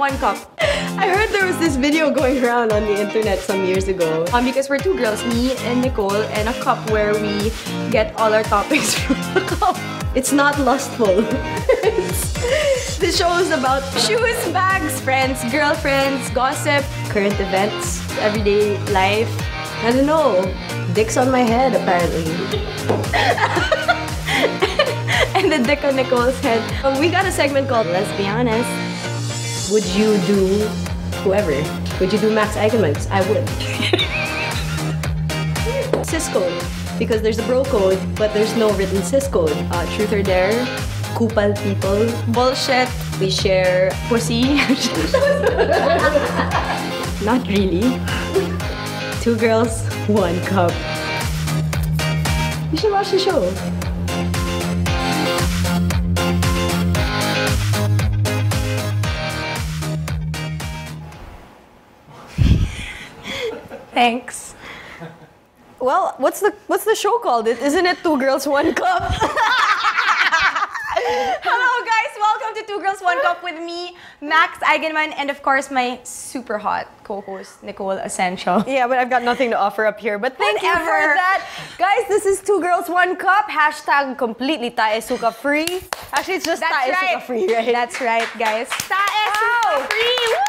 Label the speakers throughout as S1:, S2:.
S1: one cup.
S2: I heard there was this video going around on the internet some years ago.
S1: Because we're two girls, me and Nicole, and a cup where we get all our topics from the cup.
S2: It's not lustful. The show is about
S1: Shoes, bags, friends, girlfriends, gossip,
S2: current events, everyday life. I don't know. Dicks on my head, apparently.
S1: and the dick on Nicole's head.
S2: We got a segment called Let's Be Honest. Would you do whoever? Would you do Max Eigenmann? I would. Cis code. Because there's a bro code, but there's no written cis code. Truth or dare. Kupal people.
S1: Bullshit.
S2: We share
S1: Pussy.
S2: Not really. Two girls, one cup. You should watch the show.
S1: Thanks.
S2: Well, what's the show called? Isn't it Two Girls, One Cup?
S1: Hello guys, welcome to Two Girls, One Cup with me, Max Eigenmann, and of course my super hot co-host, Nicole Asensio.
S2: Yeah, but I've got nothing to offer up here. But thank you for that. Guys, this is Two Girls, One Cup. Hashtag completely tae suka free. Actually, it's just tae suka free, right?
S1: That's right, guys. Tae suka free! Woo!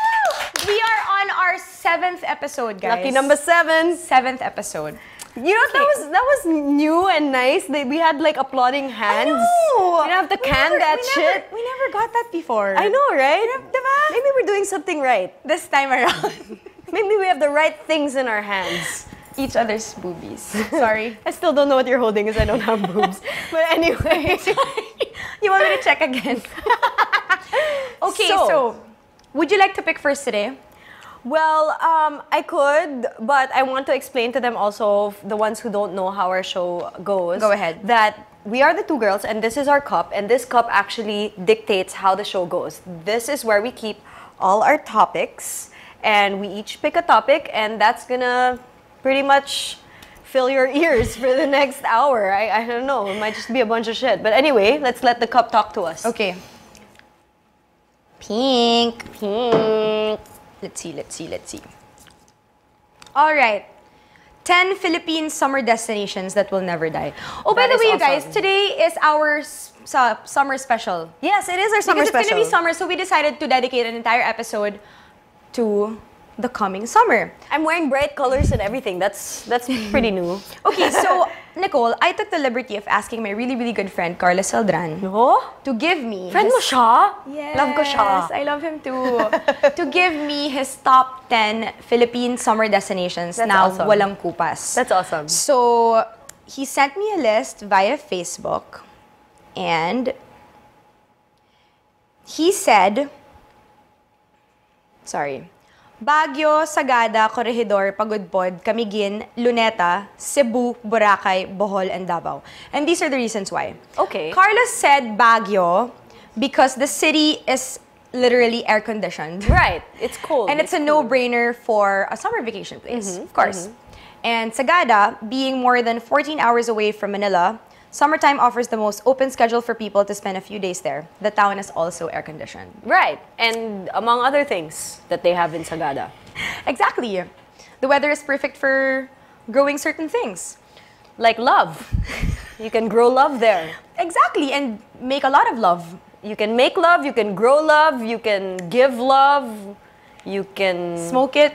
S1: We are on our 7th episode, guys.
S2: Lucky number 7.
S1: 7th episode.
S2: You know, that was new and nice. We had like applauding hands.
S1: I know!
S2: You don't have to can that shit.
S1: We never got that before.
S2: I know, right? Maybe we're doing something right.
S1: This time around.
S2: Maybe we have the right things in our hands.
S1: Each other's boobies. Sorry.
S2: I still don't know what you're holding because I don't have boobs. But anyway.
S1: You want me to check again? Okay, so would you like to pick first today?
S2: Well, I could, but I want to explain to them also, the ones who don't know how our show goes.
S1: Go ahead.
S2: That we are the two girls, and this is our cup, and this cup actually dictates how the show goes. This is where we keep all our topics, and we each pick a topic, and that's gonna pretty much fill your ears for the next hour. I don't know, it might just be a bunch of shit. But anyway, let's let the cup talk to us.
S1: Okay.
S2: Pink.
S1: Let's see. All right. 10 Philippine summer destinations that will never die. Oh, by the way, you guys, today is our summer special.
S2: Yes, it is our summer special.
S1: Because it's going to be summer, so we decided to dedicate an entire episode to the coming summer.
S2: I'm wearing bright colors and everything. That's pretty new.
S1: Okay, so Nicole, I took the liberty of asking my really, really good friend Carlos Celdran to give me
S2: friend mo siya?
S1: Yes,
S2: love ko siya.
S1: I love him too. To give me his top 10 Philippine summer destinations na
S2: awesome.
S1: walang kupas.
S2: That's awesome.
S1: So he sent me a list via Facebook, and he said, Baguio, Sagada, Corregidor, Pagudpod, Camiguin, Luneta, Cebu, Boracay, Bohol, and Davao. And these are the reasons why.
S2: Okay.
S1: Carlos said Baguio because the city is literally air-conditioned.
S2: Right. It's cold.
S1: And it's a no-brainer for a summer vacation place, of course. And Sagada, being more than 14 hours away from Manila, summertime offers the most open schedule for people to spend a few days there. The town is also air-conditioned.
S2: Right. And among other things that they have in Sagada.
S1: Exactly. The weather is perfect for growing certain things.
S2: Like love. You can grow love there.
S1: Exactly. And make a lot of love.
S2: You can make love, you can grow love, you can give love, you can...
S1: Smoke it.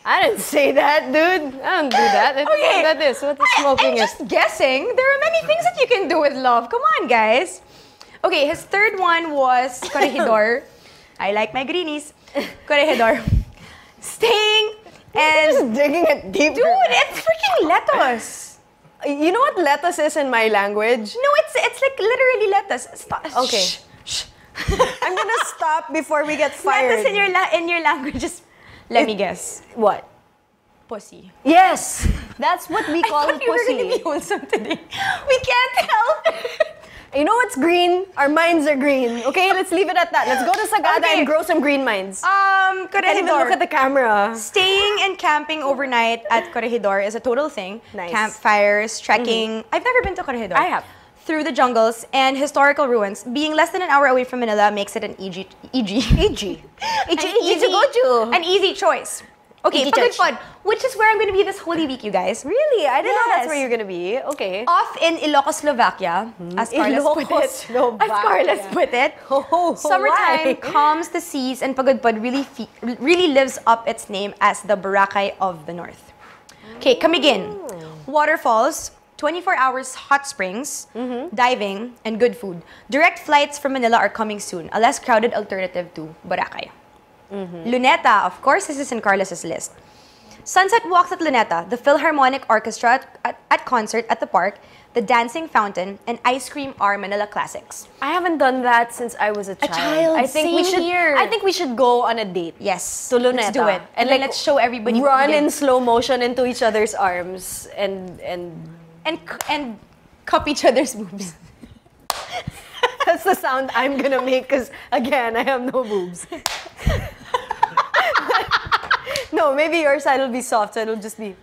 S2: I didn't say that, dude. I don't do that. I don't know what that is. What the smoking
S1: I'm just guessing. There are many things that you can do with love. Come on, guys. Okay, his third one was Corregidor. I like my greenies. Corregidor. Staying and...
S2: Just digging it deeper.
S1: Dude, it's freaking lettuce.
S2: You know what lettuce is in my language?
S1: No, it's like literally lettuce. Stop.
S2: Okay.
S1: Shh.
S2: I'm gonna stop before we get fired.
S1: Lettuce in your language is... Let me guess.
S2: What?
S1: Pussy.
S2: Yes! That's what we call pussy.
S1: We were going to be wholesome today. We can't help it.
S2: You know what's green? Our minds are green. Okay, let's leave it at that. Let's go to Sagada and grow some green minds.
S1: Corregidor.
S2: Can't even look at the camera.
S1: Staying and camping overnight at Corregidor is a total thing.
S2: Nice.
S1: Campfires, trekking. I've never been to Corregidor.
S2: I have.
S1: through the jungles and historical ruins. Being less than an hour away from Manila makes it an easy choice. Okay, Pagudpod, which is where I'm going to be this Holy Week, you guys.
S2: Really? I didn't know that's where you're going to be. Okay.
S1: Off in Ilocos, Slovakia, as Carlos put it. Summertime calms the seas, and Pagudpod really lives up its name as the Boracay of the North. Okay, Camiguin. Waterfalls, 24 hours hot springs, diving, and good food. Direct flights from Manila are coming soon, a less crowded alternative to Boracay. Luneta, of course, this is in Carlos's list. Sunset walks at Luneta, the Philharmonic Orchestra at concert at the park, the dancing fountain, and ice cream are Manila classics.
S2: I haven't done that since I was a child. I think we should go on a date.
S1: Yes,
S2: to Luneta.
S1: Let's do it, and like, let's show everybody.
S2: Run in slow motion into each other's arms and
S1: cup each other's boobs.
S2: That's the sound I'm gonna make because again I have no boobs. No, maybe your side will be soft, so it'll just be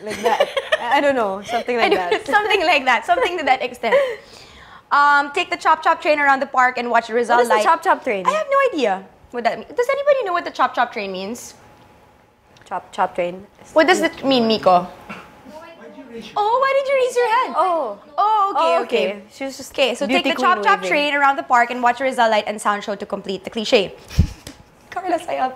S2: like that. I don't know, something like that.
S1: Something to that extent. Take the Chop Chop train around the park and watch the Rizal Light.
S2: What is the Chop Chop train?
S1: I have no idea what that means. Does anybody know what the Chop Chop train means?
S2: Chop Chop train.
S1: What does it mean, Miko? Oh, why did you raise your hand? Okay.
S2: She was just
S1: okay. So take the Chop Chop train around the park and watch a Rizal Light and sound show to complete the cliche. Carlos, I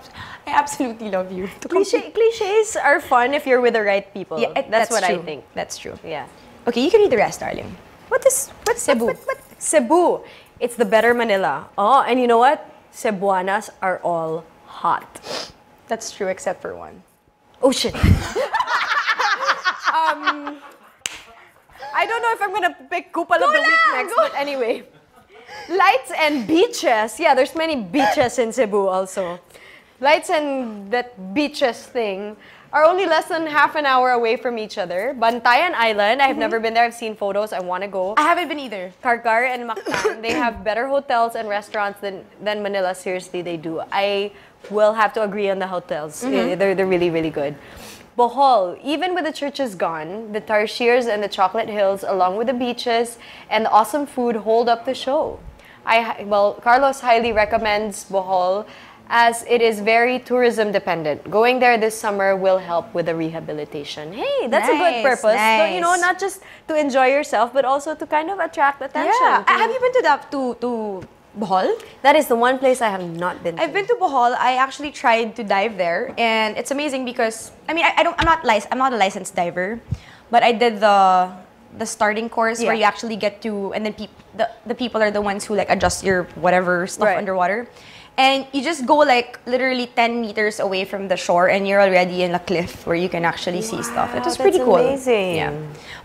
S1: absolutely love you.
S2: Cliches are fun if you're with the right people.
S1: Yeah,
S2: that's what
S1: true.
S2: I think.
S1: That's true.
S2: Yeah.
S1: Okay, you can read the rest, darling.
S2: What's Cebu? Cebu. It's the better Manila. Oh, and you know what? Cebuanas are all hot.
S1: That's true, except for one.
S2: Oh shit. I don't know if I'm gonna pick Kupal of the Week next, but anyway. Lights and beaches. Yeah, there's many beaches in Cebu also. Lights and that beaches thing are only less than half an hour away from each other. Bantayan Island, I have never been there. I've seen photos. I want to go.
S1: I haven't been either.
S2: Karkar and Mactan, they have better hotels and restaurants than Manila. Seriously, they do. I will have to agree on the hotels. They're really, really good. Bohol, even with the churches gone, the tarsiers and the chocolate hills, along with the beaches and the awesome food, hold up the show. Carlos highly recommends Bohol as it is very tourism dependent. Going there this summer will help with the rehabilitation. Hey, that's a good purpose.
S1: Nice.
S2: You know, not just to enjoy yourself, but also to kind of attract attention.
S1: Yeah. Have you been to Bohol?
S2: That is the one place I have not been to.
S1: I've been to Bohol. I actually tried to dive there, and it's amazing because I'm not a licensed diver, but I did the starting course where you actually get to, and then the people are the ones who like adjust your whatever stuff underwater. And you just go like literally 10 meters away from the shore and you're already in a cliff where you can actually see stuff. It was pretty cool.
S2: Amazing.
S1: Yeah.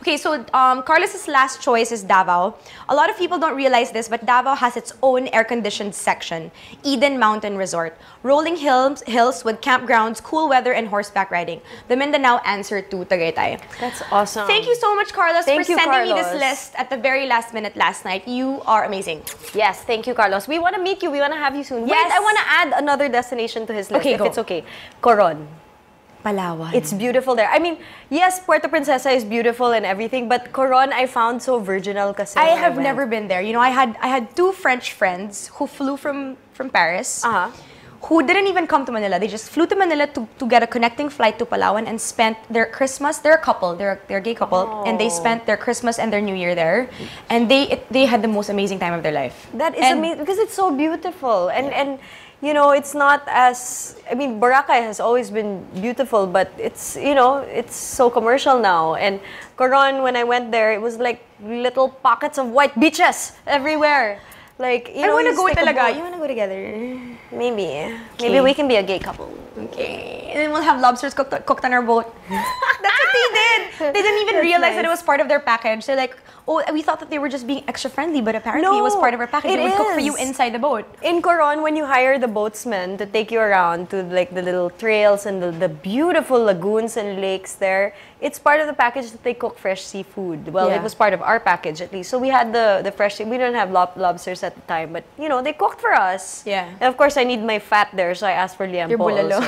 S1: Okay, so Carlos's last choice is Davao. A lot of people don't realize this, but Davao has its own air-conditioned section, Eden Mountain Resort. Rolling hills with campgrounds, cool weather, and horseback riding. The Mindanao answer to Tagaytay.
S2: That's awesome.
S1: Thank you so much, Carlos, for sending me this
S2: Carlos.
S1: list at the very last minute last night. You are amazing.
S2: Yes, thank you, Carlos. We want to meet you. We want to have you soon.
S1: Yes.
S2: Wait, I want to add another destination to his list,
S1: Okay,
S2: if
S1: go.
S2: it's okay. Coron.
S1: Palawan.
S2: It's beautiful there. I mean, yes, Puerto Princesa is beautiful and everything, but Coron I found so virginal kasi.
S1: I have never been there. You know, I had two French friends who flew from Paris. Who didn't even come to Manila. They just flew to Manila to get a connecting flight to Palawan and spent their Christmas. They're a couple. They're a gay couple, and they spent their Christmas and their New Year there, and they had the most amazing time of their life.
S2: That is amazing because it's so beautiful and you know, it's not as, I mean, Boracay has always been beautiful, but it's, you know, it's so commercial now. And Coron, when I went there, it was like little pockets of white beaches everywhere. Like, you know,
S1: I want to go
S2: like
S1: talaga. You want to go together?
S2: Maybe we can be a gay couple.
S1: Okay. And then we'll have lobsters cooked on our boat. That's what they did. They didn't even realize that it was part of their package. They're like, oh, we thought that they were just being extra friendly, but apparently it was part of our package. They would cook for you inside the boat.
S2: In Coron, when you hire the boatsmen to take you around to like the little trails and the beautiful lagoons and lakes there, it's part of the package that they cook fresh seafood. Well, it was part of our package at least. So we had the fresh, we didn't have lobsters at the time, but you know, they cooked for us.
S1: Yeah.
S2: And of course, I need my fat there, so I asked for liampo.
S1: Your bulalo.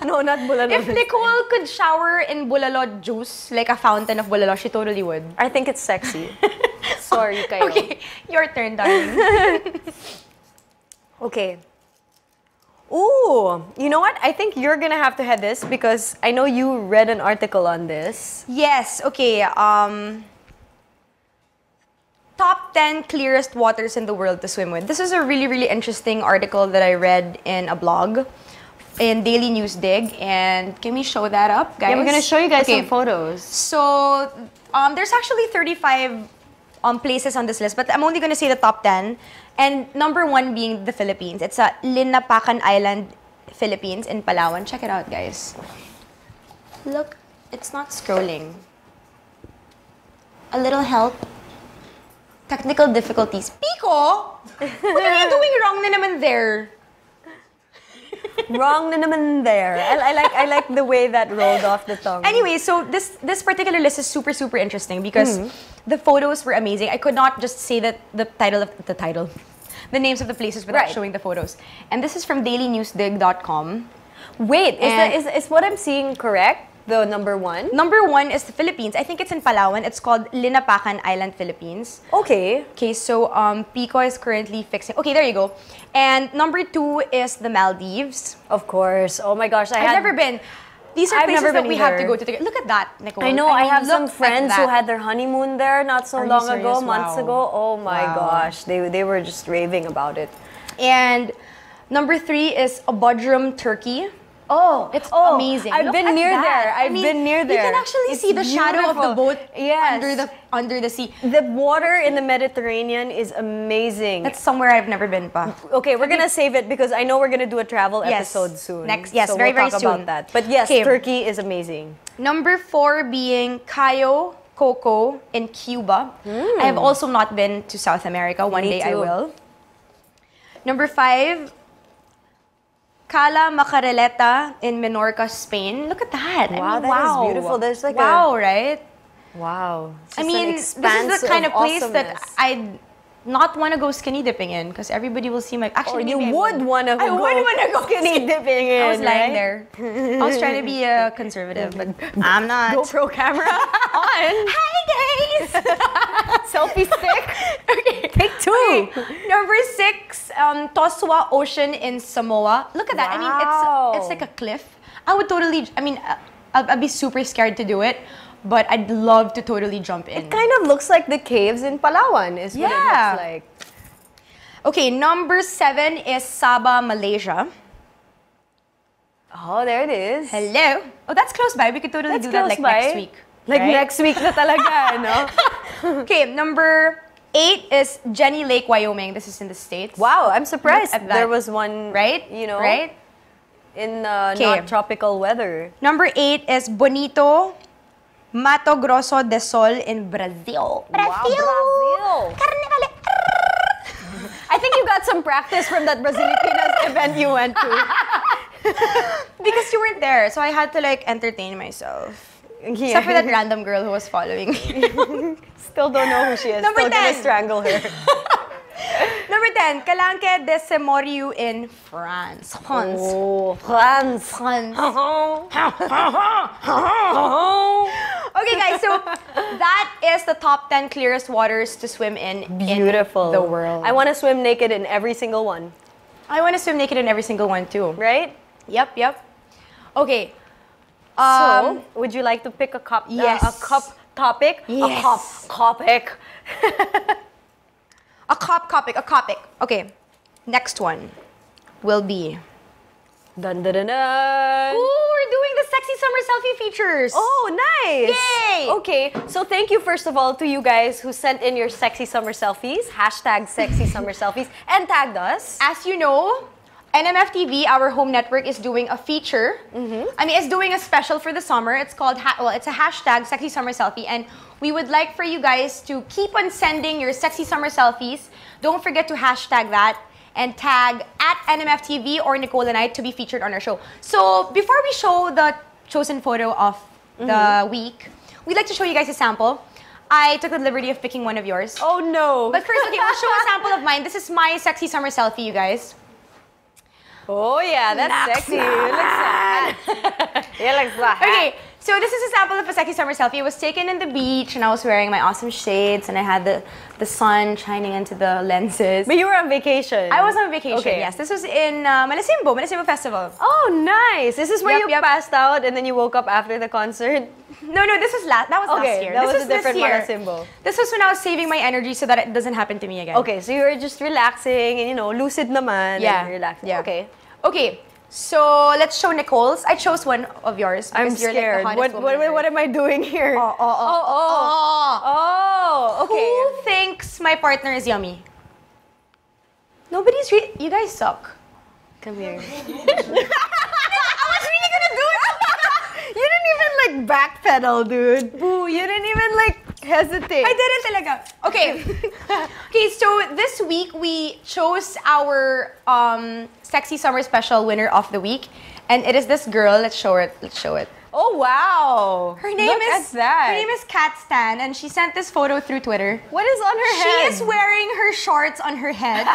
S2: No, not bulalo.
S1: If Nicole could shower in bulalo juice, like a fountain of bulalo, she totally would.
S2: I think it's sexy. Sorry, kayo.
S1: Okay, your turn, darling.
S2: Okay. Ooh, you know what? I think you're gonna have to head this because I know you read an article on this.
S1: Yes, okay. Top 10 clearest waters in the world to swim with. This is a really, really interesting article that I read in a blog in Daily News Dig. And can we show that up, guys?
S2: Yeah, we're gonna show you guys some photos.
S1: So, there's actually 35 places on this list, but I'm only gonna say the top 10. And number 1 being the Philippines. It's Linapacan Island, Philippines in Palawan. Check it out, guys. Look, it's not scrolling. A little help. Technical difficulties. Pico! What are you doing wrong na naman there?
S2: Wrong na naman there. I like the way that rolled off the tongue.
S1: Anyway, so this particular list is super, super interesting because the photos were amazing. I could not just say that the names of the places without showing the photos. And this is from dailynewsdig.com.
S2: Wait, is what I'm seeing correct? The number 1?
S1: Number 1 is the Philippines. I think it's in Palawan. It's called Linapacan Island, Philippines.
S2: Okay.
S1: Okay, so Pico is currently fixing. Okay, there you go. And number 2 is the Maldives.
S2: Of course. Oh my gosh,
S1: I've never been. These are places that we have to go to. Look at that, Nicole.
S2: I know. I have some friends who had their honeymoon there not so long ago, months ago. Oh my gosh, they were just raving about it.
S1: And number 3 is Bodrum, Turkey. Oh, it's amazing.
S2: I've been near there. I've been near there.
S1: You can actually see the shadow of the boat under the sea.
S2: The water in the Mediterranean is amazing.
S1: That's somewhere I've never been pa.
S2: Okay, we're gonna save it because I know we're gonna do a travel episode soon.
S1: So
S2: very,
S1: we'll
S2: very soon. About that. But yes, Turkey is amazing.
S1: Number 4 being Cayo Coco in Cuba. I have also not been to South America. One day I will. Number 5, Cala Macareleta in Menorca, Spain. Look at that.
S2: Wow, that is beautiful. There's like
S1: right?
S2: Wow.
S1: I mean, this is the kind of place that I'd not want to go skinny dipping in because everybody will see my... Actually,
S2: you would want to go skinny dipping in,
S1: I was lying there. I was trying to be conservative, but I'm not.
S2: GoPro camera on.
S1: Hi, guys!
S2: Selfie stick.
S1: Okay.
S2: Take 2.
S1: Okay. Number 6, Toswa Ocean in Samoa. Look at that.
S2: Wow.
S1: I mean, it's like a cliff. I would totally... I mean, I'd be super scared to do it. But I'd love to totally jump in.
S2: It kind of looks like the caves in Palawan is what it looks like.
S1: Okay, number 7 is Sabah, Malaysia.
S2: Oh, there it is.
S1: Hello. Oh, that's close by. We could totally do that next week.
S2: Like next week na talaga, no?
S1: Okay, number 8 is Jenny Lake, Wyoming. This is in the States.
S2: Wow, I'm surprised there was one, you know, in not tropical weather.
S1: Number 8 is Bonito, Mato Grosso de Sol in Brazil.
S2: Wow, Brazil.
S1: Carnival.
S2: I think you got some practice from that Brazilipinas event you went to.
S1: Because you weren't there, so I had to like entertain myself. Except for that random girl who was following me.
S2: Still don't know who she is.
S1: Number 10.
S2: Gonna strangle her.
S1: Number 10, Calanque de Semoriu in France.
S2: Oh, France.
S1: Okay, guys, so that is the top 10 clearest waters to swim in
S2: the world. I want to swim naked in every single one.
S1: I want to swim naked in every single one too.
S2: Right?
S1: Yep. Okay.
S2: So, would you like to pick a cup?
S1: Yes.
S2: A cup topic?
S1: Yes.
S2: A topic.
S1: A topic. Okay. Next one will be...
S2: Dun dun dun dun.
S1: Ooh, we're doing the sexy summer selfie features.
S2: Oh, nice.
S1: Yay.
S2: Okay, so thank you first of all to you guys who sent in your sexy summer selfies, #sexy summer selfies, and tagged us.
S1: As you know, NMFTV, our home network, is doing a feature. I mean, it's doing a special for the summer. It's called, it's a #sexy summer selfie, and we would like for you guys to keep on sending your sexy summer selfies. Don't forget to hashtag that and tag @NMFTV or Nicole and I to be featured on our show. So before we show the chosen photo of the week, we'd like to show you guys a sample. I took the liberty of picking one of yours.
S2: Oh no!
S1: But first, okay, we'll show a sample of mine. This is my sexy summer selfie, you guys.
S2: Oh yeah, that's sexy. You look so hot. You look so hot.
S1: Okay, So this is a sample of a sexy summer selfie. It was taken in the beach, and I was wearing my awesome shades, and I had the sun shining into the lenses.
S2: But you were on vacation.
S1: I was on vacation,
S2: Okay.
S1: yes. This was in Malasimbo Festival.
S2: Oh, nice. This is where
S1: Yep,
S2: you
S1: yep.
S2: passed out and then you woke up after the concert.
S1: No, this was that was last year.
S2: That
S1: This
S2: was a
S1: this
S2: different
S1: year.
S2: Malasimbo.
S1: This was when I was saving my energy so that it doesn't happen to me again.
S2: Okay, so you were just relaxing and, you know, lucid naman.
S1: Yeah.
S2: And relaxing.
S1: Yeah.
S2: Okay.
S1: Okay, so let's show Nicole's. I chose one of yours.
S2: I'm
S1: because you're
S2: scared.
S1: Like the hottest woman
S2: What
S1: on earth.
S2: am I doing here?
S1: Oh.
S2: Okay.
S1: Who thinks my partner is yummy? You guys suck.
S2: Come here.
S1: I was really gonna do it.
S2: You didn't even like backpedal, dude. Boo, you didn't even like hesitate.
S1: I didn't talaga. Okay. Okay, so this week we chose our sexy summer special winner of the week, and it is this girl. Let's show it.
S2: Oh wow.
S1: Her name
S2: Look
S1: is
S2: at that.
S1: Her name is Kat Stan, and she sent this photo through Twitter.
S2: What is on her
S1: She
S2: head?
S1: is wearing her shorts on her head,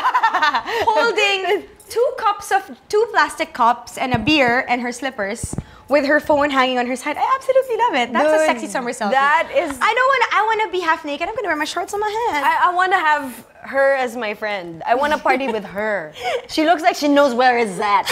S1: holding two plastic cups and a beer and her slippers, with her phone hanging on her side. I absolutely love it. That's a
S2: Dude,
S1: sexy summer selfie.
S2: that is-
S1: I wanna be half naked. I'm gonna wear my shorts on my head.
S2: I want to have her as my friend. I want to party with her. She looks like she knows where it's at.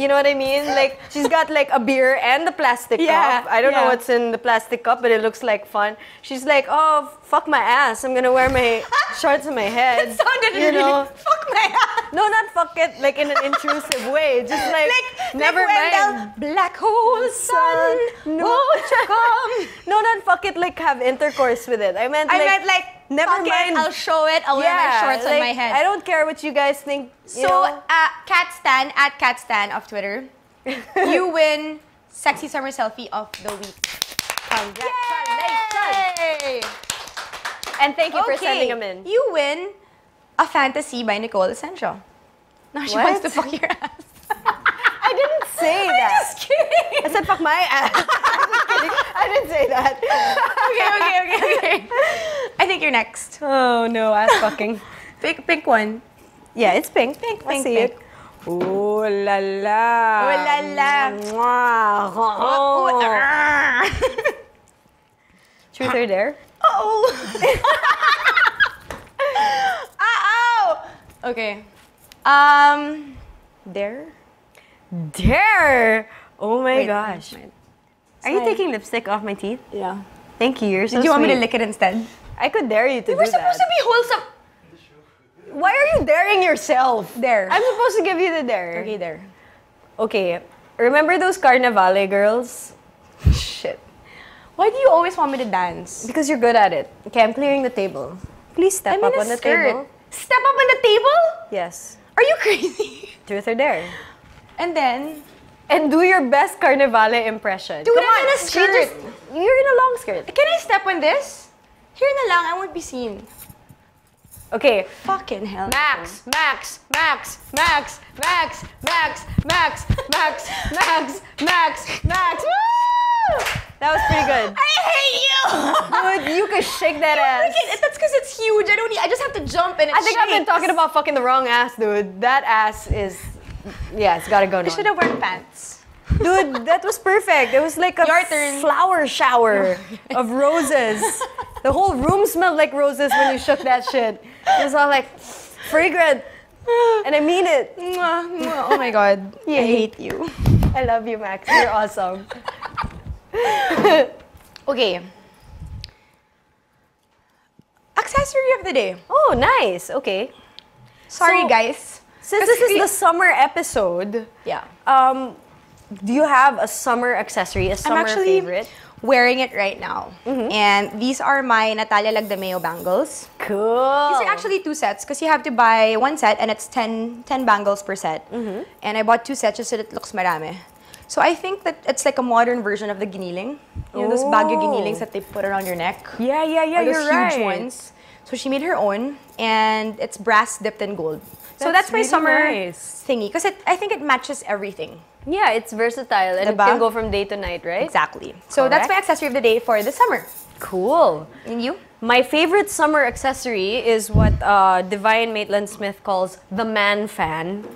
S2: You know what I mean? Like, she's got like a beer and the plastic
S1: Yeah,
S2: cup. I don't know
S1: yeah.
S2: what's in the plastic cup, but it looks like fun. She's like, oh, fuck my ass. I'm going to wear my shorts on my head.
S1: It sounded
S2: you know?
S1: really fuck my ass.
S2: No, not fuck it like in an intrusive way. Just like, never mind.
S1: Black hole sun,
S2: No.
S1: won't you come?
S2: No, not fuck it like have intercourse with it. I meant like never
S1: fuck it,
S2: mind.
S1: I'll show it. I'll wear my shorts on
S2: like,
S1: my head.
S2: I don't care what you guys think. You
S1: So,
S2: know?
S1: Kat Stan, at Kat Stan of Twitter, you win Sexy Summer Selfie of the Week.
S2: Congratulations!
S1: Yay!
S2: And thank you for
S1: Okay,
S2: sending them in.
S1: you win a fantasy by Nicole Essential. Now she
S2: What?
S1: wants to fuck your ass.
S2: I didn't say
S1: I'm
S2: that.
S1: just kidding.
S2: I said fuck my ass. I'm just kidding. I didn't say that.
S1: Okay. I think you're next.
S2: Oh no, ass fucking.
S1: Pick one.
S2: Yeah, it's pink.
S1: Pink,
S2: Let's
S1: pink,
S2: see
S1: pink.
S2: it. Ooh la la.
S1: Oh la la.
S2: Mwah.
S1: Oh.
S2: Truth or dare?
S1: Oh. Ow. Okay. There.
S2: Dare! Oh my
S1: Wait,
S2: gosh.
S1: wait.
S2: Are you
S1: Sorry.
S2: taking lipstick off my teeth?
S1: Yeah.
S2: Thank you. You're so
S1: Did you want me to
S2: sweet.
S1: lick it instead?
S2: I could dare you to
S1: We're
S2: do
S1: supposed to
S2: that.
S1: be wholesome.
S2: Why are you daring yourself?
S1: There.
S2: I'm supposed to give you the dare.
S1: Okay, there.
S2: Okay. Remember those Carnavale girls?
S1: Shit. Why do you always want me to dance?
S2: Because you're good at it. Okay, I'm clearing the table. Please step
S1: I'm
S2: up
S1: in a
S2: on the
S1: skirt.
S2: table.
S1: Step up on the table?
S2: Yes.
S1: Are you crazy?
S2: Truth or dare?
S1: And then,
S2: And do your best Carnavale impression.
S1: Dude,
S2: Come
S1: I'm
S2: on,
S1: in a
S2: she
S1: skirt.
S2: You're in a long skirt.
S1: can I step on this? Here na lang, I won't be seen.
S2: Okay.
S1: Fucking hell.
S2: Max, Max, Max, Max, Max, Max, Max, Max, Max, Max, Max. Woo! That was pretty good.
S1: I hate you!
S2: Dude, you could shake that ass.
S1: That's because it's huge. I just have to jump and it
S2: I think I've been
S1: shakes.
S2: talking about fucking the wrong ass, dude. That ass is, yeah, it's gotta go
S1: I
S2: now.
S1: should have worn pants.
S2: Dude, that was perfect. It was like a
S1: Your turn.
S2: flower shower of roses. The whole room smelled like roses when you shook that shit. It was all like fragrant. And I mean it.
S1: Mwah, mwah. Oh my god. I hate you.
S2: I love you, Max. You're awesome.
S1: Okay. Accessory of the day.
S2: Oh, nice. Okay.
S1: Sorry,
S2: So-
S1: guys.
S2: Since this is the summer episode,
S1: Yeah.
S2: do you have a summer accessory, a summer
S1: I'm actually
S2: favorite?
S1: wearing it right now. And these are my Natalia Lagdameo bangles.
S2: Cool.
S1: These are actually two sets because you have to buy one set and it's 10 bangles per set. And I bought two sets just so that it looks marami. So I think that it's like a modern version of the giniling. You know those Baguio ginilings that they put around your neck?
S2: Yeah,
S1: Or those
S2: you're right.
S1: huge ones. So she made her own and it's brass dipped in gold. So
S2: That's
S1: that's my
S2: really
S1: summer
S2: nice.
S1: thingy because I think it matches everything.
S2: Yeah, it's versatile and it
S1: Diba?
S2: can go from day to night, right?
S1: Exactly. So that's my accessory of the day for the summer.
S2: Cool.
S1: And you?
S2: My favorite summer accessory is what Divine Maitland Smith calls the man fan.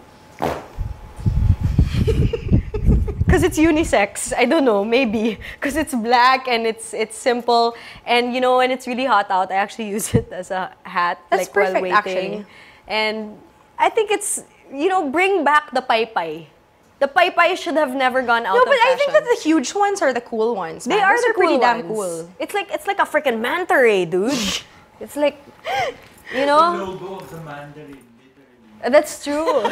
S2: Because it's unisex. I don't know, maybe. Because it's black and it's simple. And, you know, when it's really hot out, I actually use it as a hat.
S1: That's
S2: like,
S1: perfect,
S2: while waiting.
S1: actually.
S2: And I think it's, you know, bring back the pai-pai. The pai-pai should have never gone out of fashion.
S1: No, but I think that the huge ones are the cool ones. Man.
S2: They are
S1: Those
S2: the
S1: pretty
S2: cool
S1: damn
S2: ones.
S1: cool.
S2: It's like a freaking manta ray, dude. It's like, you know.
S3: The logo of the Mandarin, literally.
S2: That's true.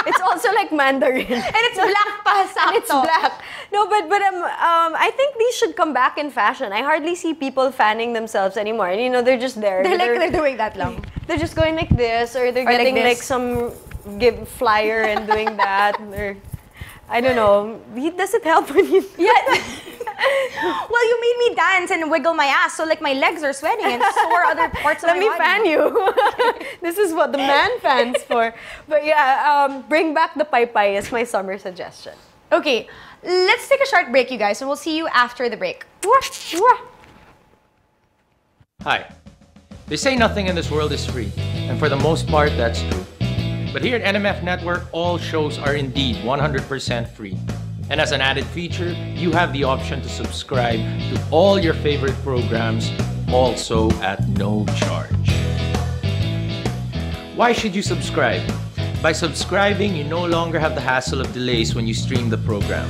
S2: It's also like Mandarin.
S1: And it's black pa,
S2: And it's black. No, but I think these should come back in fashion. I hardly see people fanning themselves anymore. You know, they're just there.
S1: They're doing that lang.
S2: They're just going like this, or they're getting like some flyer and doing that. Or I don't know. Does it help when you?
S1: Yeah. Well, you made me dance and wiggle my ass, so like my legs are sweating and so are other parts of my body.
S2: Let me fan you. This is what the man fans for. But yeah, bring back the pai-pai is my summer suggestion.
S1: Okay, let's take a short break, you guys, and we'll see you after the break.
S3: Hi. They say nothing in this world is free, and for the most part, that's true. But here at NMF Network, all shows are indeed 100% free. And as an added feature, you have the option to subscribe to all your favorite programs, also at no charge. Why should you subscribe? By subscribing, you no longer have the hassle of delays when you stream the program.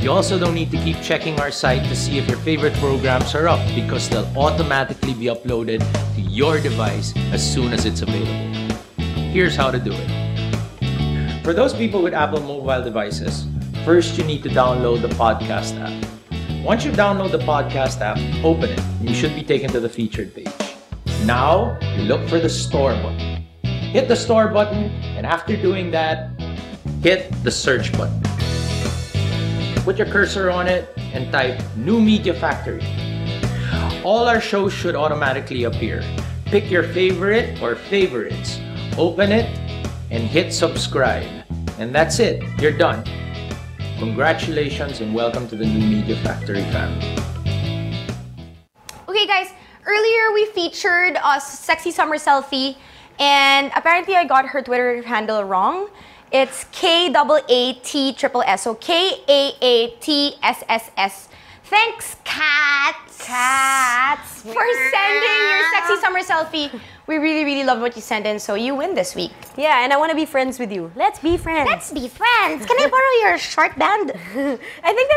S3: You also don't need to keep checking our site to see if your favorite programs are up, because they'll automatically be uploaded to your device as soon as it's available. Here's how to do it. For those people with Apple mobile devices, first you need to download the podcast app. Once you download the podcast app, open it, and you should be taken to the featured page. Now, you look for the store button. Hit the store button, and after doing that, hit the search button. Put your cursor on it and type New Media Factory. All our shows should automatically appear. Pick your favorite or favorites. Open it and hit subscribe. And that's it. You're done. Congratulations and welcome to the New Media Factory family.
S1: Okay, guys, earlier we featured a sexy summer selfie, and apparently I got her Twitter handle wrong. It's KAATSSS, so KAATSSS. Thanks, Cats, for sending your sexy summer selfie. We really, really love what you sent in, so you win this week.
S2: Yeah, and I want to be friends with you. Let's be friends.
S1: Let's be friends. Can I borrow your short band?
S2: I think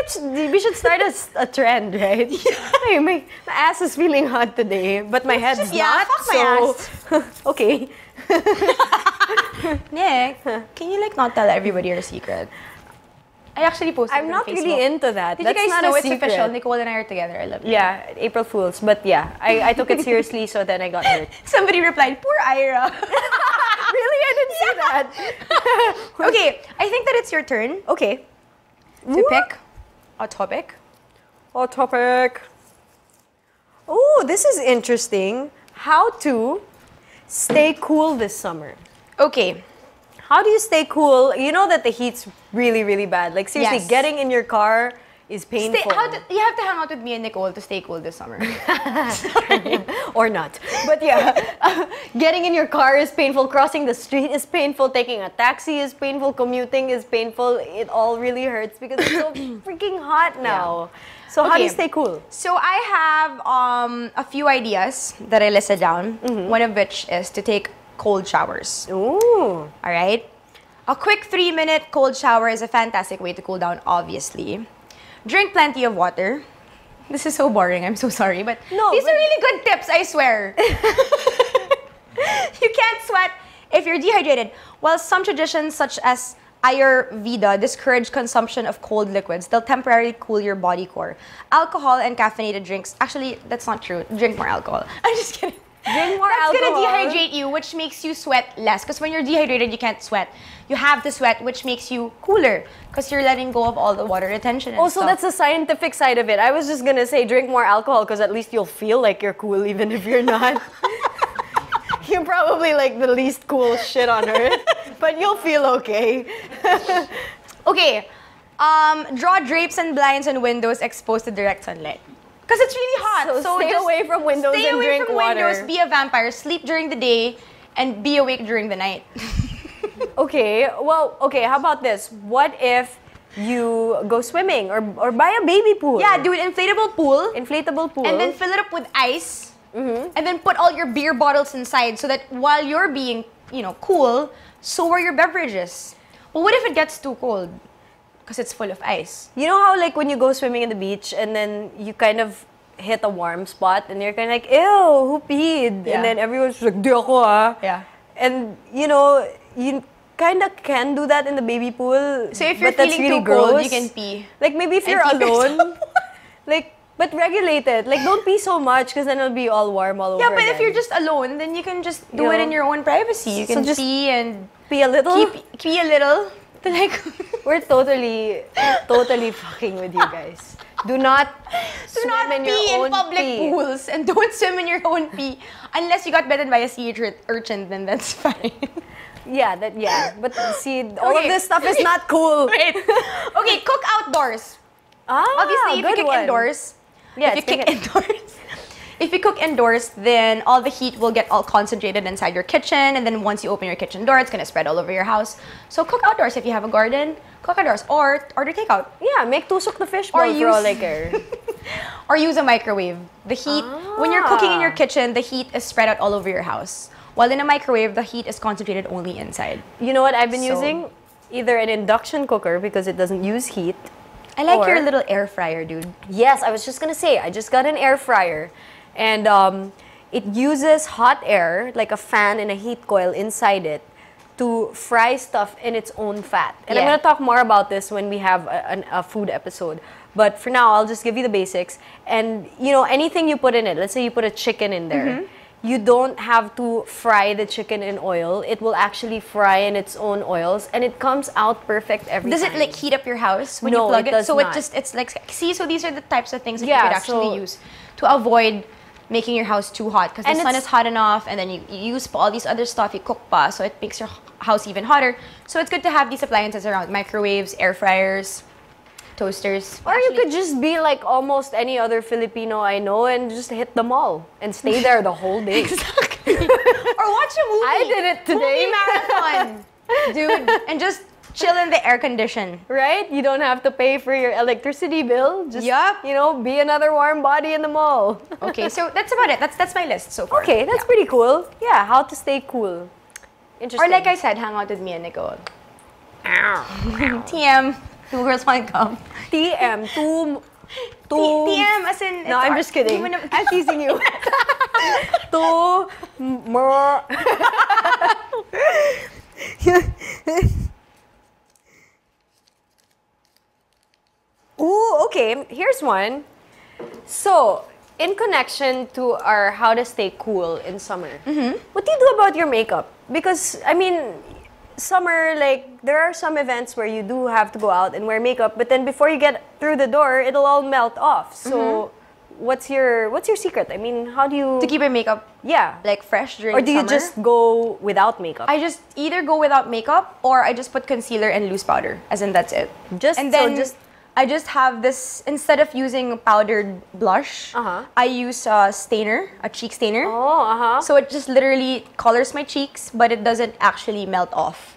S2: we should start a trend, right? Yeah. Hey, my ass is feeling hot today, but my head's not.
S1: Fuck my
S2: ass. Okay.
S1: Nick, can you like not tell everybody your secret? I actually posted
S2: I'm
S1: it on
S2: not
S1: Facebook.
S2: really into that.
S1: Did
S2: That's
S1: you guys
S2: not
S1: know
S2: a
S1: it's
S2: secret.
S1: official? Nicole and I are together. I love you.
S2: Yeah, April Fools. But yeah, I took it seriously, so then I got hurt.
S1: Somebody replied, poor Ira.
S2: Really? I didn't see that.
S1: Okay, I think that it's your turn
S2: Okay.
S1: to pick a topic.
S2: Hot topic. Oh, this is interesting. How to stay cool this summer.
S1: Okay.
S2: How do you stay cool? You know that the heat's really, really bad. Like seriously,
S1: Yes.
S2: getting in your car is painful.
S1: You have to hang out with me and Nicole to stay cool this summer.
S2: Or not. But yeah, getting in your car is painful. Crossing the street is painful. Taking a taxi is painful. Commuting is painful. It all really hurts because it's so freaking hot now. So how do you stay cool?
S1: So I have a few ideas that I listed down. One of which is to take cold showers.
S2: Ooh.
S1: All right? A quick 3-minute cold shower is a fantastic way to cool down, obviously. Drink plenty of water. This is so boring, I'm so sorry, but these are really good tips, I swear. You can't sweat if you're dehydrated. While some traditions such as Ayurveda discourage consumption of cold liquids, they'll temporarily cool your body core. Alcohol and caffeinated drinks, actually, that's not true. Drink more alcohol. I'm just kidding.
S2: Drink more
S1: That's
S2: alcohol.
S1: gonna dehydrate you, which makes you sweat less. Because when you're dehydrated, you can't sweat. You have to sweat, which makes you cooler. Because you're letting go of all the water retention and
S2: Also,
S1: stuff.
S2: that's the scientific side of it. I was just gonna say drink more alcohol because at least you'll feel like you're cool even if you're not. You're probably like the least cool shit on earth, but you'll feel okay.
S1: Okay, draw drapes and blinds and windows exposed to direct sunlight. Because it's really hot.
S2: So stay
S1: just
S2: away from windows
S1: stay
S2: and
S1: away
S2: drink
S1: from
S2: water.
S1: windows, be a vampire, sleep during the day, and be awake during the night.
S2: Okay, well, okay, how about this? What if you go swimming or buy a baby pool.
S1: Yeah, do an inflatable pool.
S2: Inflatable pool.
S1: And then fill it up with ice. And then put all your beer bottles inside so that while you're being, cool, so are your beverages. Well, what if it gets too cold? Because it's full of ice.
S2: You know how like when you go swimming in the beach and then you kind of hit a warm spot and you're kind of like, ew, who peed?
S1: Yeah.
S2: And then everyone's like, di ako ah.
S1: Yeah.
S2: And you kind of can do that in the baby pool.
S1: So if you're
S2: but that's
S1: feeling
S2: really
S1: too cold,
S2: gross.
S1: you can pee.
S2: Like maybe if
S1: And
S2: you're
S1: keep
S2: alone, but regulate it. Like don't pee so much because then it'll be all warm all over.
S1: Yeah, but
S2: again.
S1: if you're just alone, then you can just do it in your own privacy. You can
S2: just
S1: pee and
S2: pee a little.
S1: pee a little. Like
S2: We're totally fucking with you guys. Do not swim in your
S1: pee
S2: own
S1: in public
S2: pee.
S1: pools and don't swim in your own pee unless you got bitten by a sea urchin. Then that's fine.
S2: Yeah, but see, all of
S1: Okay.
S2: this stuff is not cool.
S1: Wait. Okay, cook outdoors. Obviously, if you cook indoors,
S2: yeah,
S1: if you cook indoors, then all the heat will get all concentrated inside your kitchen, and then once you open your kitchen door, it's gonna spread all over your house. So cook outdoors. If you have a garden, cook outdoors or order takeout.
S2: Yeah, make tusok the fish
S1: Or
S2: bowl for all I care.
S1: Or use a microwave. The heat, when you're cooking in your kitchen, the heat is spread out all over your house. While in a microwave, the heat is concentrated only inside.
S2: You know what I've been
S1: So-
S2: using? Either an induction cooker because it doesn't use heat.
S1: I like
S2: Or-
S1: your little air fryer, dude.
S2: Yes, I was just gonna say, I just got an air fryer. And it uses hot air, like a fan and a heat coil inside it, to fry stuff in its own fat. And I'm
S1: Yeah.
S2: gonna talk more about this when we have a food episode. But for now, I'll just give you the basics. And, anything you put in it, let's say you put a chicken in there, you don't have to fry the chicken in oil. It will actually fry in its own oils, and it comes out perfect every time.
S1: Does it like heat up your house when
S2: No,
S1: you plug
S2: it
S1: it?
S2: does
S1: So
S2: not.
S1: it's like, see, so these are the types of things that
S2: Yeah,
S1: you could actually
S2: so-
S1: use to avoid making your house too hot, because the
S2: And
S1: sun
S2: it's-
S1: is hot enough, and then you use all these other stuff, you cook pa, so it makes your house even hotter. So it's good to have these appliances around: microwaves, air fryers, toasters.
S2: Or you could just be like almost any other Filipino I know and just hit them all and stay there the whole day.
S1: Exactly. Or watch a movie.
S2: I did it today.
S1: Movie marathon, dude, and just chill in the air condition.
S2: Right? You don't have to pay for your electricity bill. Just,
S1: Yup.
S2: be another warm body in the mall.
S1: Okay, so that's about it. That's my list so far.
S2: Okay, that's pretty cool. Yeah, how to stay cool. Interesting.
S1: Or like I said, hang out with me and Nicole. TM. Two girls, one cup.
S2: TM,
S1: TM as in...
S2: No, I'm just kidding. I'm teasing you. More. Ooh, okay. Here's one. So, in connection to our how to stay cool in summer, what do you do about your makeup? Because, summer, there are some events where you do have to go out and wear makeup, but then before you get through the door, it'll all melt off. So, what's your secret? How do you...
S1: To keep your makeup
S2: Yeah.
S1: fresh during
S2: Or do you
S1: summer.
S2: just go without makeup?
S1: I just either go without makeup or I just put concealer and loose powder, as in that's it. I just have this, instead of using powdered blush, I use a stainer, a cheek stainer.
S2: Oh,
S1: So it just literally colors my cheeks, but it doesn't actually melt off.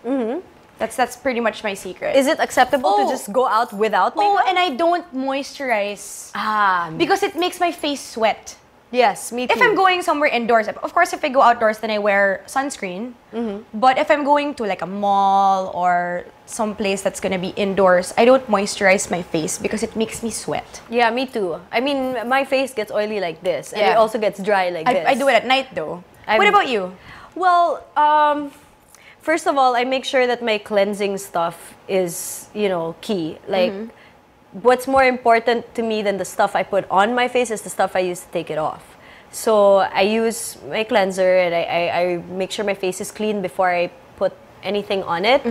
S1: That's pretty much my secret.
S2: Is it acceptable to
S1: Oh.
S2: just go out without
S1: Oh,
S2: makeup?
S1: and I don't moisturize because it makes my face sweat.
S2: Yes, me too.
S1: If I'm going somewhere indoors, of course, if I go outdoors, then I wear sunscreen. But if I'm going to like a mall or some place that's gonna be indoors, I don't moisturize my face because it makes me sweat.
S2: Yeah, me too. My face gets oily like this, and
S1: Yeah.
S2: it also gets dry like this.
S1: I do it at night though.
S2: I'm-
S1: What about you?
S2: Well, first of all, I make sure that my cleansing stuff is, key. Like, what's more important to me than the stuff I put on my face is the stuff I use to take it off. So I use my cleanser and I make sure my face is clean before I put anything on it.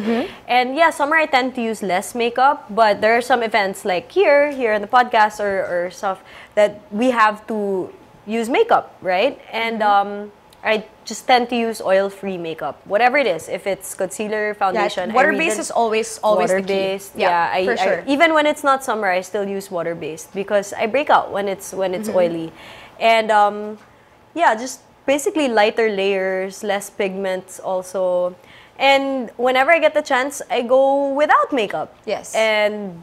S2: And yeah, summer I tend to use less makeup, but there are some events like here in the podcast or stuff that we have to use makeup, right? And I just tend to use oil-free makeup, whatever it is. If it's concealer, foundation,
S1: Water-based is always the key.
S2: water-based. Yeah,
S1: for sure.
S2: even when it's not summer, I still use water-based because I break out when it's oily, and just basically lighter layers, less pigments also, And whenever I get the chance, I go without makeup.
S1: Yes.
S2: And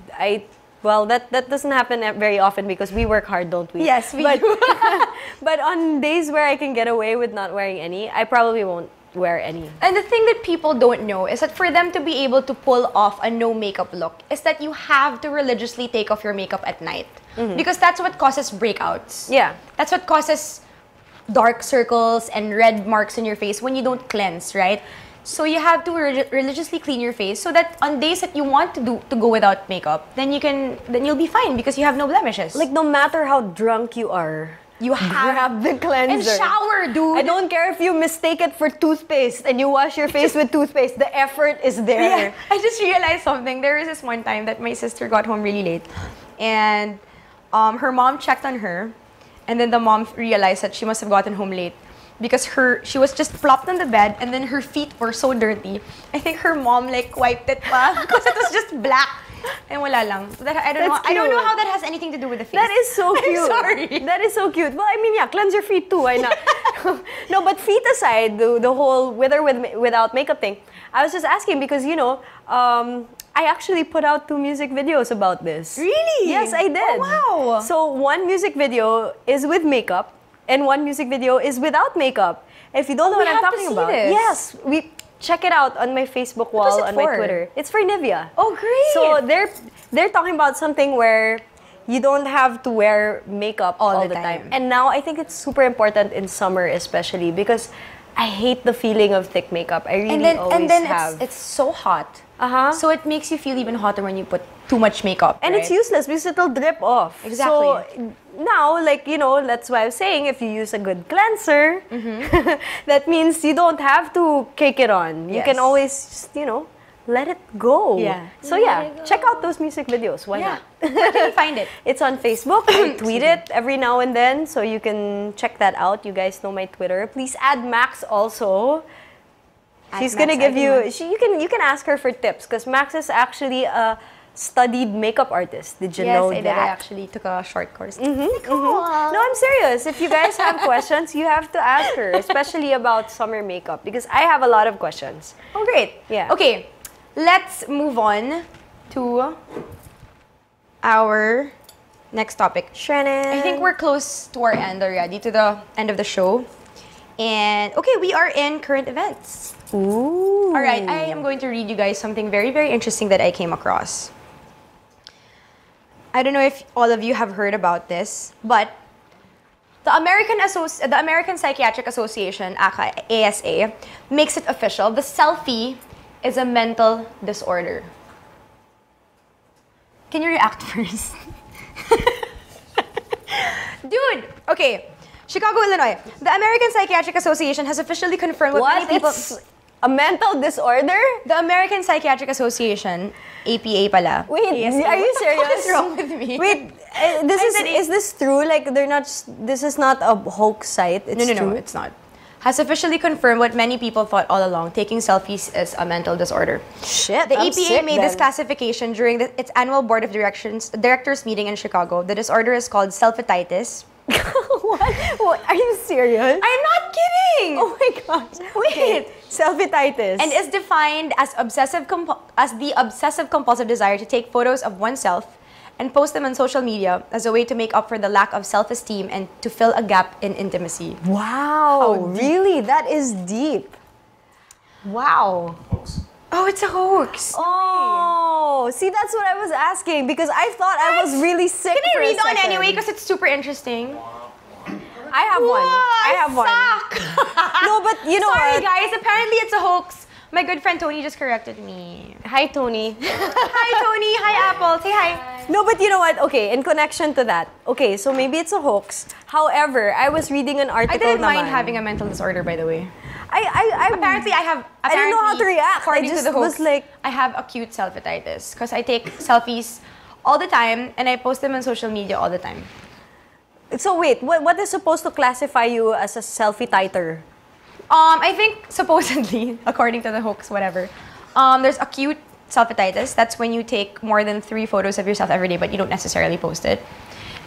S2: well, that doesn't happen very often because we work hard, don't we?
S1: Yes, we do.
S2: But on days where I can get away with not wearing any, I probably won't wear any.
S1: And the thing that people don't know is that for them to be able to pull off a no makeup look is that you have to religiously take off your makeup at night. Because that's what causes breakouts.
S2: Yeah.
S1: That's what causes dark circles and red marks in your face when you don't cleanse, right? So you have to religiously clean your face so that on days that you want to go without makeup, then you'll be fine because you have no blemishes.
S2: Like, no matter how drunk you are,
S1: you
S2: grab the cleanser.
S1: And shower, dude.
S2: I don't care if you mistake it for toothpaste and you wash your face with toothpaste. The effort is there.
S1: Yeah, I just realized something. There was this one time that my sister got home really late, and her mom checked on her, and then the mom realized that she must have gotten home late because she was just plopped on the bed, and then her feet were so dirty. I think her mom like wiped it pa because it was just black. And wala lang. I don't know how that has anything to do with the face.
S2: That is so cute.
S1: I'm sorry.
S2: That is so cute. Well, I mean, yeah, cleanse your feet too. Why not? No, but feet aside, the whole without makeup thing, I was just asking because, you know, I actually put out 2 music videos about this.
S1: Really?
S2: Yes, I did.
S1: Oh, wow.
S2: So one music video is with makeup and one music video is without makeup. If you don't know what I'm talking about, yes, check it out on my Facebook wall, on my Twitter. It's for Nivea.
S1: Oh, great!
S2: So they're talking about something where you don't have to wear makeup all the time. And now I think it's super important in summer especially because I hate the feeling of thick makeup. I really always have.
S1: It's so hot. So it makes you feel even hotter when you put too much makeup.
S2: And it's useless because it'll drip off.
S1: Exactly.
S2: So now, like, you know, that's why I was saying if you use a good cleanser, that means you don't have to cake it on. You can always just, you know, let it go.
S1: Yeah.
S2: So yeah, check out those music videos. Why not?
S1: Where can you find it?
S2: It's on Facebook. I tweet it every now and then, so you can check that out. You guys know my Twitter. Please add Max also. She's gonna give you. You can ask her for tips because Max is actually a studied makeup artist. Did you know that?
S1: Yes, I did. I actually took a short course.
S2: No, I'm serious. If you guys have questions, you have to ask her, especially about summer makeup because I have a lot of questions.
S1: Oh, great.
S2: Yeah.
S1: Okay, let's move on to our next topic.
S2: Shannon.
S1: I think we're close to our end already, to the end of the show. And okay, we are in current events.
S2: Ooh.
S1: All right, I am going to read you guys something very, very interesting that I came across. I don't know if all of you have heard about this, but the American Psychiatric Association, aka ASA, makes it official. The selfie is a mental disorder. Can you react first? Dude, okay. Chicago, Illinois. The American Psychiatric Association has officially confirmed what many people...
S2: It's a mental disorder?
S1: The American Psychiatric Association, APA pala.
S2: Wait, are you serious?
S1: What is wrong with me?
S2: Wait, is this true? Like, this is not a hoax site? It's
S1: No, it's not. Has officially confirmed what many people thought all along, taking selfies is a mental disorder.
S2: Shit,
S1: The APA made this classification during its annual Board of Directors meeting in Chicago. The disorder is called selfititis.
S2: What? Are you serious?
S1: I'm not kidding!
S2: Oh my gosh.
S1: Wait.
S2: Okay. Selfititis.
S1: And is defined as the obsessive compulsive desire to take photos of oneself and post them on social media as a way to make up for the lack of self-esteem and to fill a gap in intimacy.
S2: Wow, really? That is deep. Wow.
S1: Oh, it's a hoax.
S2: Oh, see, that's what I was asking because I thought I was really sick.
S1: Can I
S2: for a
S1: read on
S2: second.
S1: anyway because it's super interesting?
S2: I have one. I have one. No, but you know
S1: Sorry,
S2: what?
S1: guys. Apparently, it's a hoax. My good friend Tony just corrected me.
S2: Hi, Tony.
S1: Hi, Tony. Hi, Apple. Say hi.
S2: No, but you know what? Okay, in connection to that. Okay, so maybe it's a hoax. However, I was reading an article.
S1: I didn't mind
S2: naman.
S1: having a mental disorder, by the way.
S2: Apparently, I didn't know how to react.
S1: According
S2: I just
S1: to the hoax,
S2: was like,
S1: I have acute selfititis because I take selfies all the time and I post them on social media all the time.
S2: so wait, what is supposed to classify you as a selfie-titer?
S1: I think supposedly, according to the hoax, whatever, there's acute selfititis. That's when you take more than 3 photos of yourself every day, but you don't necessarily post it.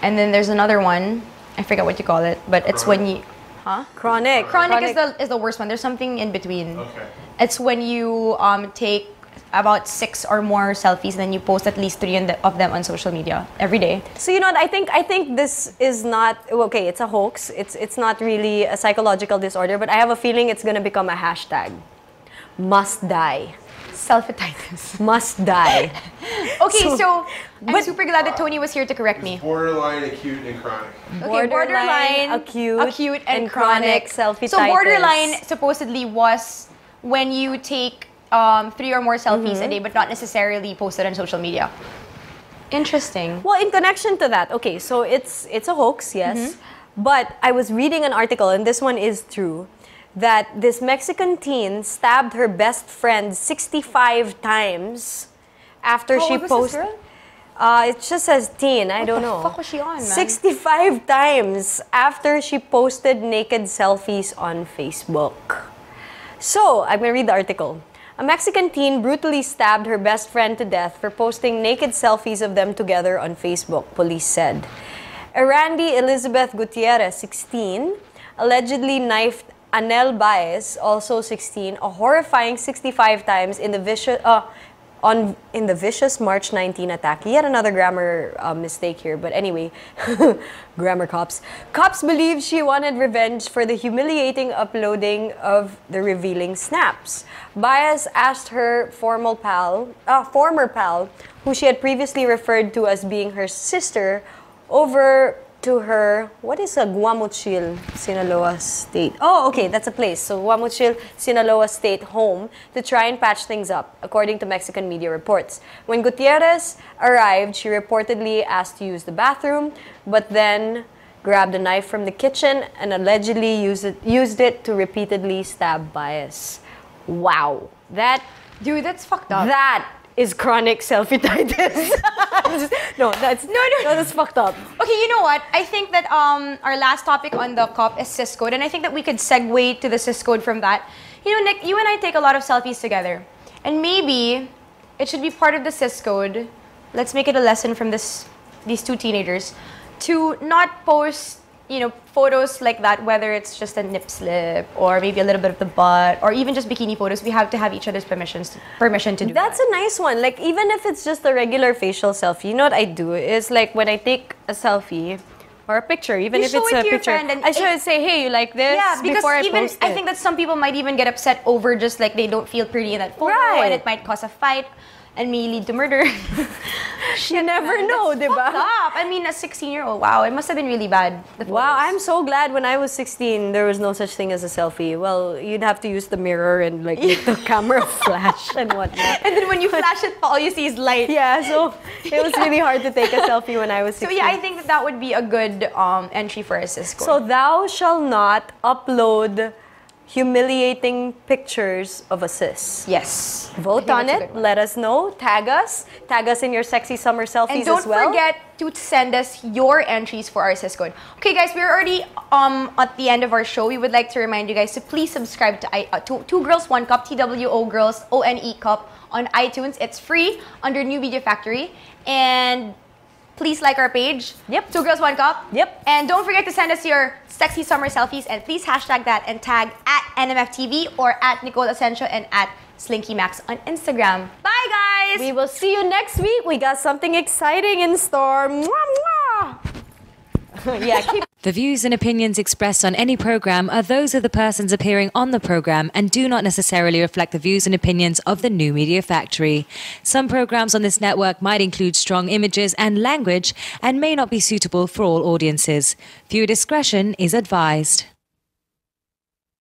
S1: And then there's another one. I forget what you call it, but it's when you... Huh?
S2: Chronic.
S1: Chronic is the worst one. There's something in between.
S4: Okay.
S1: It's when you take about 6 or more selfies and then you post at least 3 of them on social media every day.
S2: So you know what, I think this is not okay, it's a hoax. It's not really a psychological disorder, but I have a feeling it's gonna become a hashtag. Must die.
S1: Selfie-titis.
S2: Must die.
S1: Okay, so I'm super glad that Tony was here to correct me.
S4: Borderline, acute, and chronic.
S1: Okay, borderline, acute and chronic
S2: selfie-titis.
S1: So borderline supposedly was when you take 3 or more selfies a day, but not necessarily posted on social media. Interesting.
S2: Well, in connection to that, okay, so it's a hoax, yes. But I was reading an article, and this one is true, that this Mexican teen stabbed her best friend 65 times after she posted. It just says teen, I don't know.
S1: What the fuck was she on, man?
S2: 65 times after she posted naked selfies on Facebook. So, I'm gonna read the article. A Mexican teen brutally stabbed her best friend to death for posting naked selfies of them together on Facebook, police said. Erandy Elizabeth Gutierrez, 16, allegedly knifed Anel Baez, also 16, a horrifying 65 times in the vicious March 19 attack. Yet another grammar mistake here, but anyway, grammar cops. Cops believe she wanted revenge for the humiliating uploading of the revealing snaps. Baez asked her former pal, who she had previously referred to as being her sister, over to her, what is a Guamuchil, Sinaloa State? Oh, okay, that's a place. So Guamuchil, Sinaloa State home to try and patch things up, according to Mexican media reports. When Gutierrez arrived, she reportedly asked to use the bathroom, but then grabbed a knife from the kitchen and allegedly used it to repeatedly stab Baez. Wow.
S1: Dude, that's fucked up.
S2: That is chronic selfie-titis. No, that's fucked up.
S1: Okay, you know what? I think that our last topic on the cup is cis code, and I think that we could segue to the cis code from that. You know, Nick, you and I take a lot of selfies together, and maybe it should be part of the cis code. Let's make it a lesson from these 2 teenagers to not post, you know, photos like that, whether it's just a nip slip or maybe a little bit of the butt or even just bikini photos. We have to have each other's permission to do
S2: That's
S1: that.
S2: a nice one. Like, even if it's just a regular facial selfie, you know what I do is, like, when I take a selfie or a picture, even if it's a picture, I should say, hey, you like this?
S1: Yeah, because
S2: before
S1: even
S2: I post it.
S1: I think that some people might even get upset over just like they don't feel pretty in that photo, and it might cause a fight and may lead to murder.
S2: You never know, diba?
S1: Stop! I mean, a 16-year-old, wow, it must have been really bad.
S2: Wow, I'm so glad when I was 16, there was no such thing as a selfie. Well, you'd have to use the mirror and like make the camera flash and whatnot.
S1: And then when you flash it, all you see is light.
S2: Yeah, so it was really hard to take a selfie when I was 16.
S1: So yeah, I think that would be a good entry for a cis code.
S2: So thou shall not upload humiliating pictures of a cis.
S1: Yes.
S2: Vote on it. Let us know. Tag us. Tag us in your sexy summer selfies
S1: and don't
S2: as well.
S1: forget to send us your entries for our cis code. Okay, guys, we're already at the end of our show. We would like to remind you guys to please subscribe to Two Girls One Cup, TWO Girls ONE Cup on iTunes. It's free under New Media Factory. And please like our page.
S2: Yep.
S1: Two Girls, One Cup.
S2: Yep.
S1: And don't forget to send us your sexy summer selfies and please hashtag that and tag at NMFTV or at Nicole Asensio and at Slinky Max on Instagram. Bye, guys!
S2: We will see you next week. We got something exciting in store. Mwah, mwah. Yeah,
S5: The views and opinions expressed on any program are those of the persons appearing on the program and do not necessarily reflect the views and opinions of the New Media Factory. Some programs on this network might include strong images and language and may not be suitable for all audiences. Viewer discretion is advised.